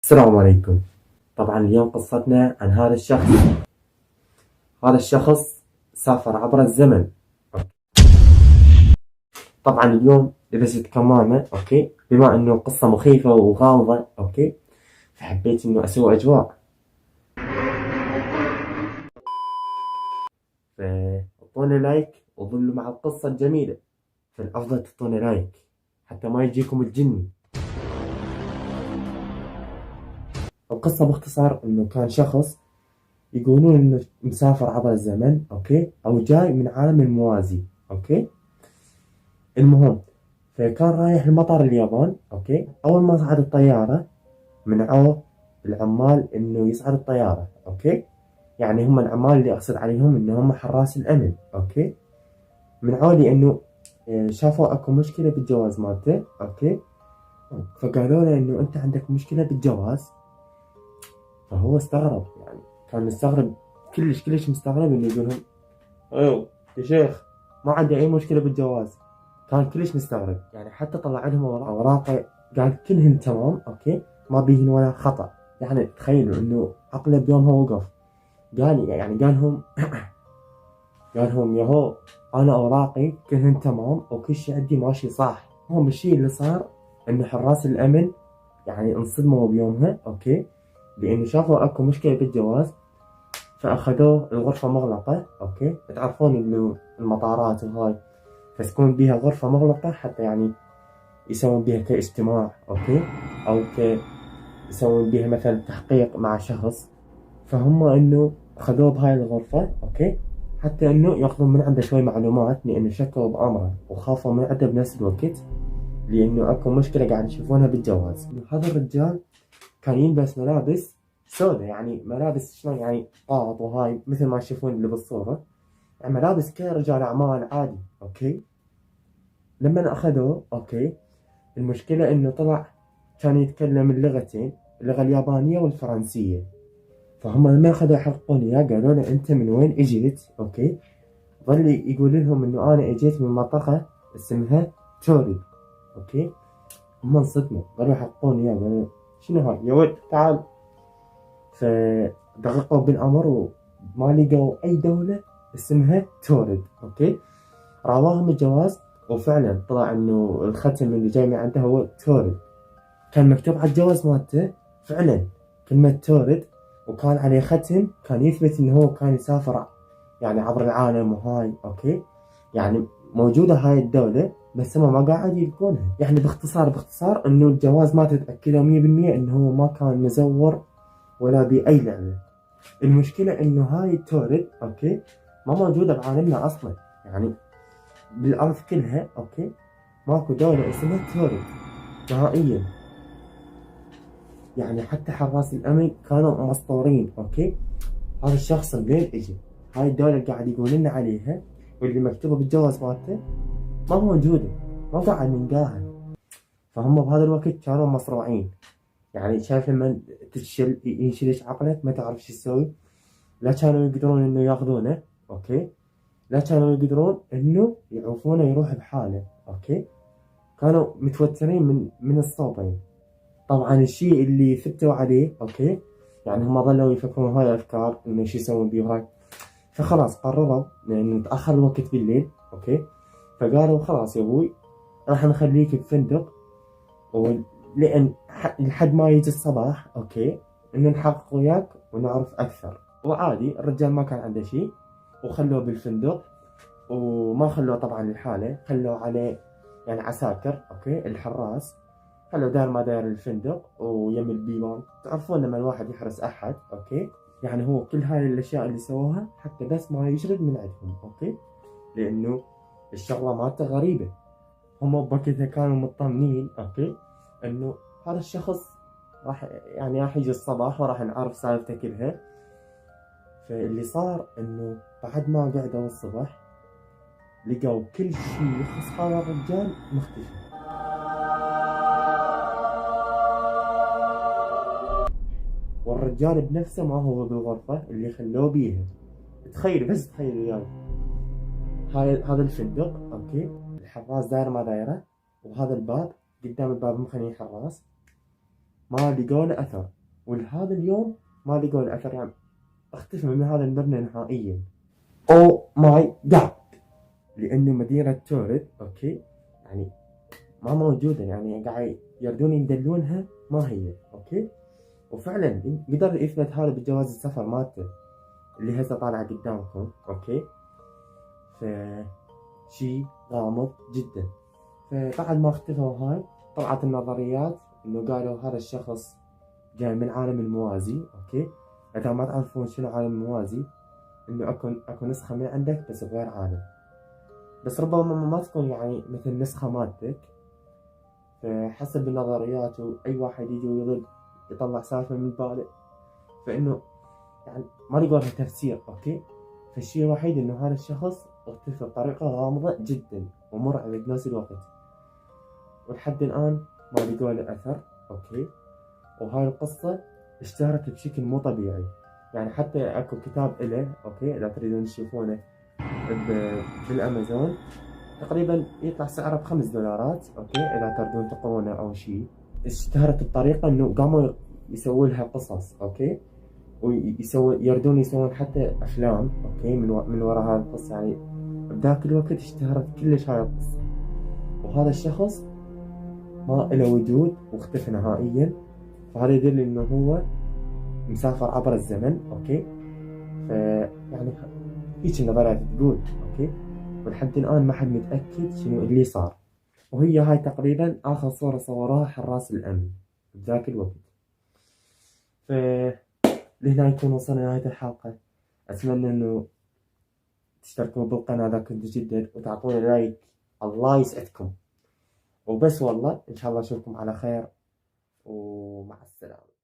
السلام عليكم. طبعا اليوم قصتنا عن هذا الشخص. هذا الشخص سافر عبر الزمن. طبعا اليوم لبست كمامة، اوكي، بما انه قصة مخيفة وغامضة، اوكي، فحبيت انه اسوي اجواء. فاعطونا لايك وظلوا مع القصة الجميلة. فالافضل تعطونا لايك حتى ما يجيكم الجني. القصة باختصار انه كان شخص يقولون انه مسافر عبر الزمن، اوكي، او جاي من عالم الموازي، اوكي. المهم، فكان رايح لمطار اليابان، اوكي. اول ما صعد الطيارة منعوه العمال انه يصعد الطيارة، اوكي. يعني هم العمال اللي اقصد عليهم انه هم حراس الامن، اوكي. منعوه لانه شافوا اكو مشكلة بالجواز مالته، اوكي. فقالوا له انه انت عندك مشكلة بالجواز. فهو استغرب، يعني كان مستغرب كلش مستغرب انه يقول لهم ايوه يا شيخ ما عندي اي مشكلة بالجواز. كان كلش مستغرب، يعني حتى طلع لهم اوراقه قال كلهن تمام، اوكي، ما بيهن ولا خطأ. يعني تخيلوا انه عقله بيوم هو وقف قال هم يهو انا اوراقي كلهن تمام وكل شيء عندي ماشي صح. هم الشيء اللي صار انه حراس الامن يعني انصدموا بيومها، اوكي، لانه شافوا اكو مشكلة بالجواز. فاخذوه الغرفة مغلقة، اوكي. تعرفون انه المطارات وهاي فسكون بيها غرفة مغلقة حتى يعني يسوون بيها كاجتماع، اوكي، او يسوون بيها مثلا تحقيق مع شخص. فهم انه اخذوه بهاي الغرفة، اوكي، حتى انه ياخذون من عنده شوي معلومات لانه شكوا بامره وخافوا من عنده بنفس الوقت لانه اكو مشكلة قاعد يشوفونها بالجواز. هذا الرجال كان يلبس ملابس سوداء، يعني ملابس شلون يعني قاط وهاي مثل ما تشوفون اللي بالصورة، يعني ملابس كرجال اعمال عادي، اوكي. لما اخذوه، اوكي، المشكلة انه طلع كان يتكلم اللغتين، اللغة اليابانية والفرنسية. فهم لما اخذوا يحققون اياه قالوا له انت من وين اجيت، اوكي. ظل يقول لهم انه انا اجيت من منطقة اسمها توري، اوكي. هم انصدموا، ظلوا يحققون اياه، قالوا شنو هاي يا ولد تعال. فدققوا بالامر وما لقوا اي دولة اسمها تورد، اوكي. راواهم الجواز وفعلا طلع انه الختم اللي جاي من عنده هو تورد. كان مكتوب على الجواز مالته فعلا كلمة تورد، وكان عليه ختم كان يثبت انه هو كان يسافر يعني عبر العالم وهاي، اوكي. يعني موجودة هاي الدولة بس هم ما قاعد يلقونها. يعني باختصار انه الجواز ما تتأكدوا 100% انه هو ما كان مزور ولا بأي لعبة. المشكلة انه هاي التورد، اوكي، ما موجودة بعالمنا اصلا، يعني بالارض كلها، اوكي، ماكو دولة اسمها تورد نهائيا. يعني حتى حراس الامن كانوا مسطورين، اوكي. هذا الشخص منين اجى؟ هاي الدولة اللي قاعد يقول لنا عليها واللي مكتوبة بالجواز مالته ما موجودة، ما قاعد نلقاها. فهم بهذا الوقت كانوا مصروعين، يعني شايف لما ينشلش عقلك ما تعرف شو تسوي. لا كانوا يقدرون انه ياخذونه، اوكي، لا كانوا يقدرون انه يعوفونه يروح بحاله، اوكي. كانوا متوترين من الصوبين. طبعا الشيء اللي ثبتوا عليه، اوكي، يعني هم ظلوا يفكرون هاي الافكار انه شو يسوون بيه هاي. فخلاص قرروا لان تاخر الوقت بالليل، اوكي. فقالوا خلاص يا ابوي راح نخليك بفندق ولان لحد ما يجي الصباح، اوكي، انه نحقق وياك ونعرف اكثر. وعادي الرجال ما كان عنده شيء وخلوه بالفندق. وما خلوه طبعا لحاله، خلوه عليه يعني عساكر، اوكي، الحراس. خلوا دار ما دار الفندق ويم البيبان. تعرفون لما الواحد يحرس احد، اوكي، يعني هو كل هاي الاشياء اللي سووها حتى بس ما يشرد من عندهم، اوكي، لانه الشغله مالته غريبه. هم بوقتها كانوا مطمنين، اوكي، انه هذا الشخص راح يجي الصباح وراح نعرف سالفته كلها. فاللي صار انه بعد ما قعدوا الصبح لقوا كل شيء يخص هذا الرجال مختفي. والرجال بنفسه ما هو بالغرفة اللي خلوه بيها. تخيل بس تخيل وياي هذا الفندق، اوكي، الحراس داير ما دايره، وهذا الباب قدام الباب مخليه حراس ما لقوا له اثر. ولهذا اليوم ما لقوا الأثر، يعني اختفى من هذا المبنى نهائيا. أو ماي جاد، لأنه مدينة تورد أوكي يعني ما موجودة، يعني قاعد يردون يدلونها ما هي أوكي. وفعلا قدر يثبت هذا بجواز السفر مالته اللي هسه طالع قدامكم أوكي. فشي غامض جدا. فبعد ما اختفوا هاي طلعت النظريات انه قالوا هذا الشخص جاي من عالم الموازي اوكي. اذا ما تعرفون شنو عالم الموازي، انه اكو نسخة من عندك بس بغير عالم، بس ربما ما تكون يعني مثل نسخة مالتك. فحسب النظريات واي واحد يجي ويرد يطلع سالفة من باله، فانه يعني ما لقوا لها تفسير اوكي. فالشيء الوحيد انه هذا الشخص اختفى بطريقة غامضة جدا ومرعبة بنفس الوقت، ولحد الآن ما لقوا له أثر أوكي. وهاي القصة اشتهرت بشكل مو طبيعي، يعني حتى أكو كتاب إله أوكي إذا تريدون تشوفونه بالأمازون، تقريبا يطلع سعره $5 أوكي إذا تريدون تقرونه أو شي. اشتهرت بطريقة إنه قاموا يسووا لها قصص أوكي، يردون يسوون حتى أفلام أوكي من وراء هاي القصة. يعني بذاك الوقت اشتهرت كلش هاي القصة. وهذا الشخص ما له وجود واختفى نهائيا، فهذا يدل انه هو مسافر عبر الزمن اوكي. يعني هيك النظريات تقول اوكي، ولحد الان ما حد متاكد شنو اللي صار. وهي هاي تقريبا اخر صورة صوروها حراس الامن بذاك الوقت. لهنا يكون وصلنا لنهاية الحلقة. اتمنى انه تشتركوا بالقناة اذا كنتوا جدد وتعطونا لايك. الله يسعدكم وبس، والله ان شاء الله اشوفكم على خير ومع السلامة.